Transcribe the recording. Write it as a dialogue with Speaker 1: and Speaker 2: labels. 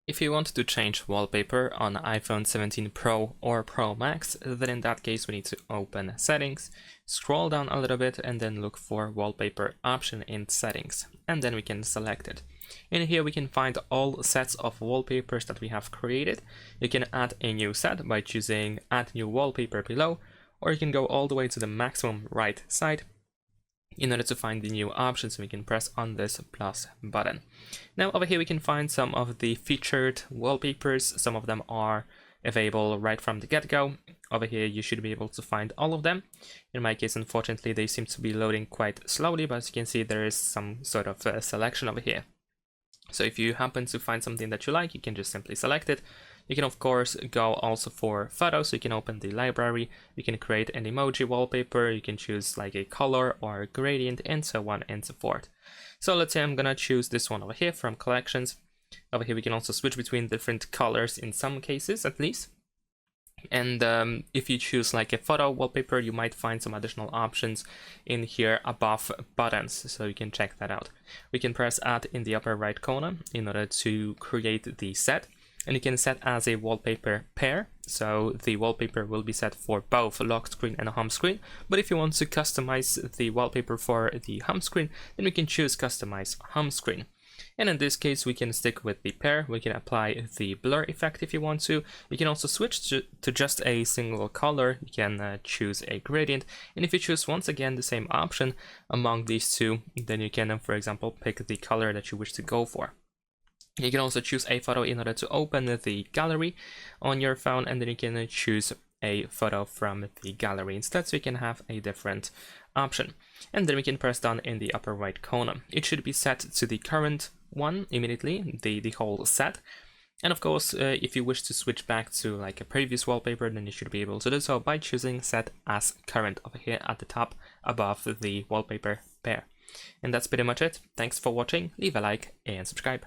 Speaker 1: If you want to change wallpaper on iPhone 17 Pro or Pro Max, then in that case we need to open Settings, scroll down a little bit and then look for Wallpaper option in Settings, and then we can select it. In here we can find all sets of wallpapers that we have created. You can add a new set by choosing Add New Wallpaper below, or you can go all the way to the maximum right side in order to find the new options. We can press on this plus button. Now over here we can find some of the featured wallpapers. Some of them are available right from the get-go. Over here you should be able to find all of them. In my case, unfortunately, they seem to be loading quite slowly, but as you can see, there is some sort of selection over here. So if you happen to find something that you like, you can just simply select it. You can of course go also for photos, so you can open the library, you can create an emoji wallpaper, you can choose like a color or a gradient and so on and so forth. So let's say I'm gonna choose this one over here from collections. Over here we can also switch between different colors in some cases at least. And if you choose like a photo wallpaper, you might find some additional options in here above buttons, so you can check that out. We can press add in the upper right corner in order to create the set, and you can set as a wallpaper pair, so the wallpaper will be set for both lock screen and home screen. But if you want to customize the wallpaper for the home screen, then we can choose customize home screen. And in this case, we can stick with the pair. We can apply the blur effect if you want to. You can also switch to just a single color. You can choose a gradient. And if you choose once again the same option among these two, then you can, for example, pick the color that you wish to go for. You can also choose a photo in order to open the gallery on your phone, and then you can choose a photo from the gallery instead, so you can have a different option. And then we can press down in the upper right corner. It should be set to the current one immediately, the whole set. And of course, if you wish to switch back to like a previous wallpaper, then you should be able to do so by choosing set as current over here at the top above the wallpaper pair. And that's pretty much it. Thanks for watching, leave a like and subscribe.